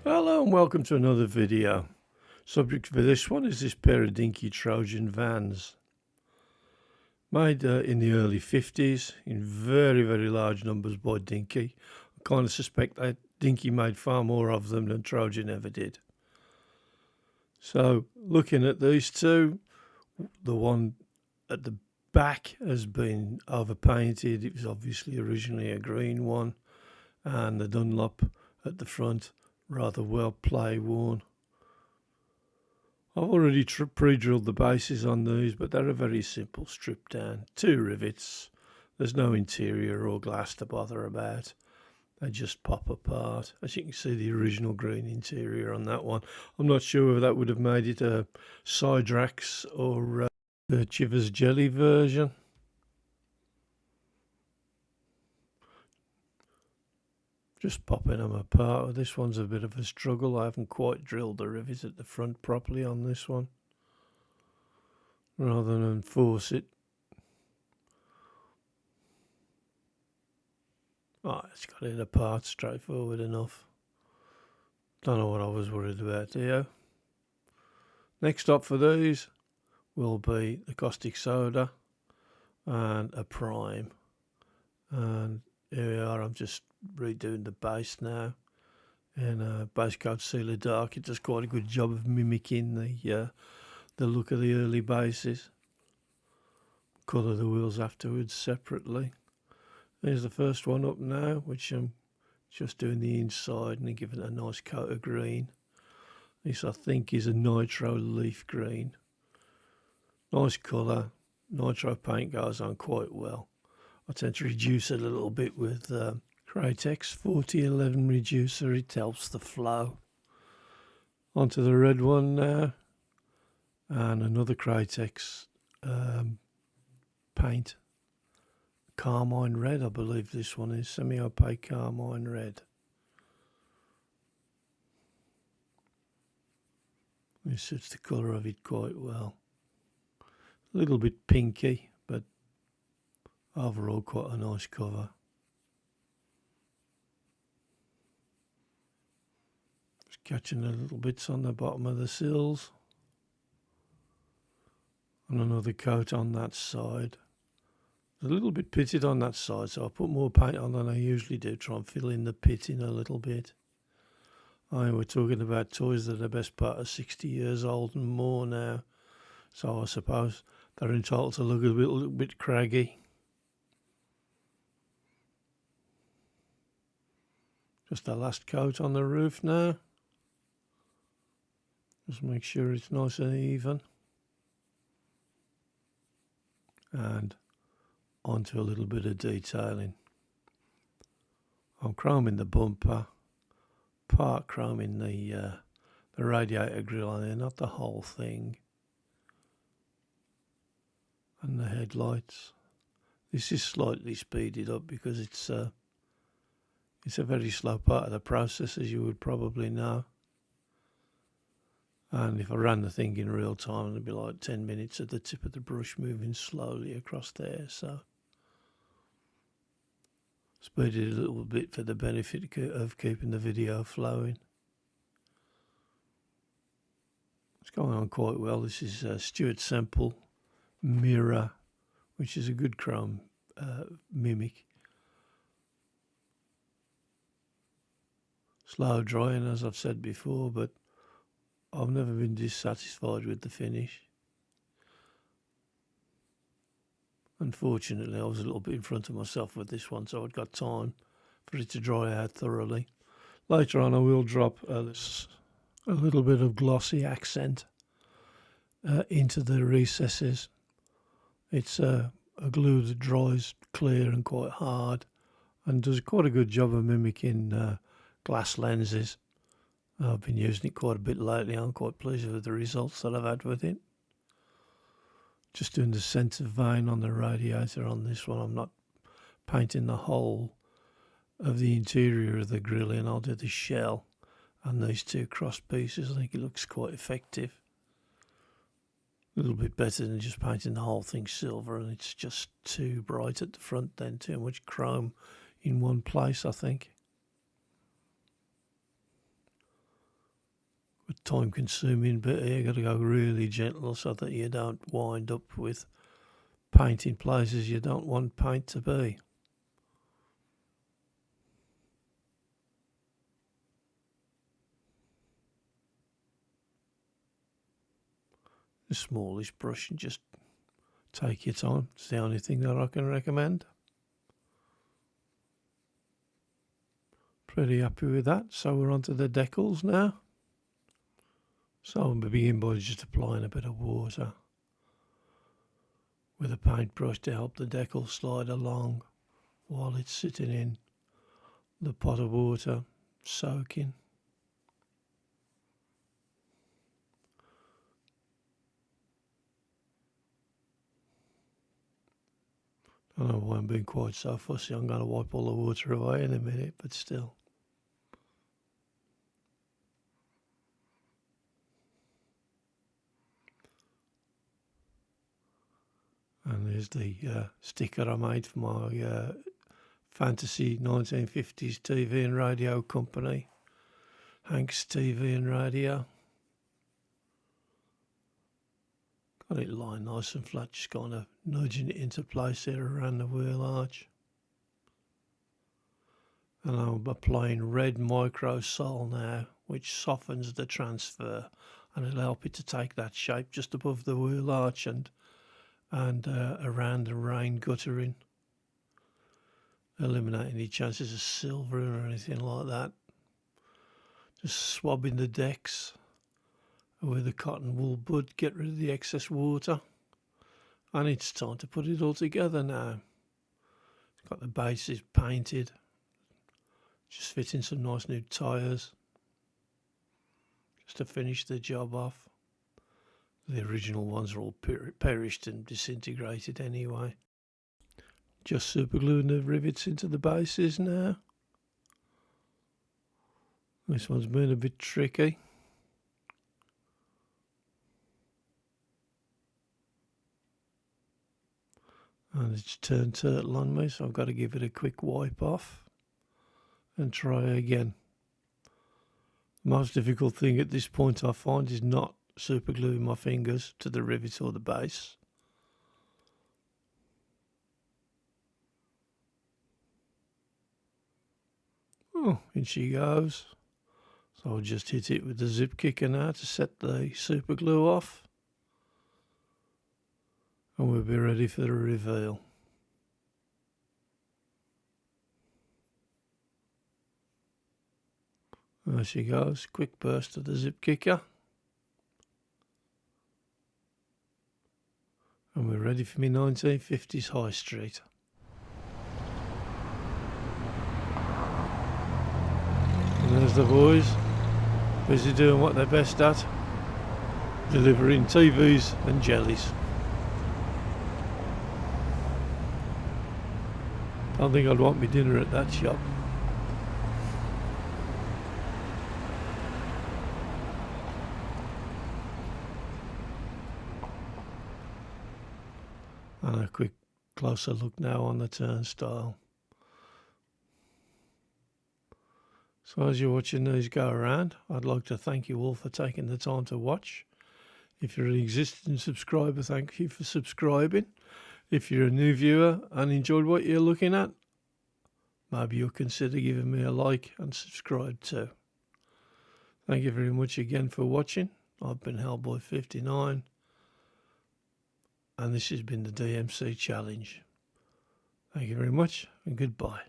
Hello and welcome to another video. Subject for this one is this pair of Dinky Trojan vans. Made in the early 50s in very, very large numbers by Dinky. I kind of suspect that Dinky made far more of them than Trojan ever did. So looking at these two, the one at the back has been overpainted. It was obviously originally a green one, and the Dunlop at the front rather well play worn. I've already pre-drilled the bases on these, but they're a very simple strip down. 2 rivets. There's no interior or glass to bother about. They just pop apart. As you can see, the original green interior on that one. I'm not sure whether that would have made it a Sidrax or the Chivers Jelly version. Just popping them apart. This one's a bit of a struggle. I haven't quite drilled the rivets at the front properly on this one, rather than force it. Oh, it's got it apart, straightforward enough. Don't know what I was worried about here. Next up for these will be the caustic soda and a prime. And here we are, I'm just redoing the base now in a base coat sealer dark. It does quite a good job of mimicking the look of the early bases. Colour the wheels afterwards separately. There's the first one up now, which I'm just doing the inside and giving it a nice coat of green. This I think is a nitro leaf green. Nice colour. Nitro paint goes on quite well. I tend to reduce it a little bit with Kratex 4011 reducer. It helps the flow. Onto the red one now, and another Kratex paint. Carmine red, I believe this one is, semi-opaque carmine red. This suits the colour of it quite well. A little bit pinky, but overall quite a nice cover. Just catching the little bits on the bottom of the sills. And another coat on that side. It's a little bit pitted on that side, so I put more paint on than I usually do, try and fill in the pitting a little bit. We're talking about toys that are best part of 60 years old and more now, so I suppose they're entitled to look a little bit craggy. Just a last coat on the roof now. Just make sure it's nice and even. And onto a little bit of detailing. I'm chroming the bumper, part chroming the radiator grille on there, not the whole thing, and the headlights. This is slightly speeded up because it's a very slow part of the process, as you would probably know. And if I ran the thing in real time, it'd be like 10 minutes at the tip of the brush moving slowly across there. So speed it a little bit for the benefit of keeping the video flowing. It's going on quite well. This is Stuart Semple Mirror, which is a good chrome mimic. Slow drying, as I've said before, but I've never been dissatisfied with the finish. Unfortunately, I was a little bit in front of myself with this one, so I'd got time for it to dry out thoroughly. Later on, I will drop a little bit of glossy accent into the recesses. It's a glue that dries clear and quite hard, and does quite a good job of mimicking glass lenses. I've been using it quite a bit lately. I'm quite pleased with the results that I've had with it. Just doing the centre vein on the radiator on this one. I'm not painting the whole of the interior of the grille in. I'll do the shell and these 2 cross pieces. I think it looks quite effective. A little bit better than just painting the whole thing silver, and it's just too bright at the front then, too much chrome in one place, I think. time consuming bit here. You've got to go really gentle so that you don't wind up with paint in places you don't want paint to be. A smallish brush and just take your time. It's the only thing that I can recommend. Pretty happy with that. So we're on to the decals now. So I'm begin by just applying a bit of water with a paintbrush to help the decal slide along while it's sitting in the pot of water soaking. I don't know why I'm being quite so fussy. I'm going to wipe all the water away in a minute, but still. And there's the sticker I made for my fantasy 1950s TV and radio company, Hank's TV and Radio. Got it lined nice and flat, just kind of nudging it into place there around the wheel arch. And I'm applying red micro sol now, which softens the transfer and it'll help it to take that shape just above the wheel arch and around the rain guttering, eliminating any chances of silvering or anything like that. Just swabbing the decks with a cotton wool bud, get rid of the excess water, and it's time to put it all together now. It's got the bases painted, just fitting some nice new tyres just to finish the job off. The original ones are all perished and disintegrated anyway. Just super gluing the rivets into the bases now. This one's been a bit tricky. And it's turned turtle on me, so I've got to give it a quick wipe off and try again. The most difficult thing at this point I find is not super gluing my fingers to the rivet or the base. Oh, in she goes. So I'll just hit it with the zip kicker now to set the super glue off. And we'll be ready for the reveal. There she goes, quick burst of the zip kicker. And we're ready for me 1950s High Street. And there's the boys, busy doing what they're best at, delivering TVs and jellies. Don't think I'd want me dinner at that shop. And a quick closer look now on the turnstile. So as you're watching these go around, I'd like to thank you all for taking the time to watch. If you're an existing subscriber, thank you for subscribing. If you're a new viewer and enjoyed what you're looking at, maybe you'll consider giving me a like and subscribe too. Thank you very much again for watching. I've been Hellboy59 and this has been the DMC Challenge. Thank you very much and goodbye.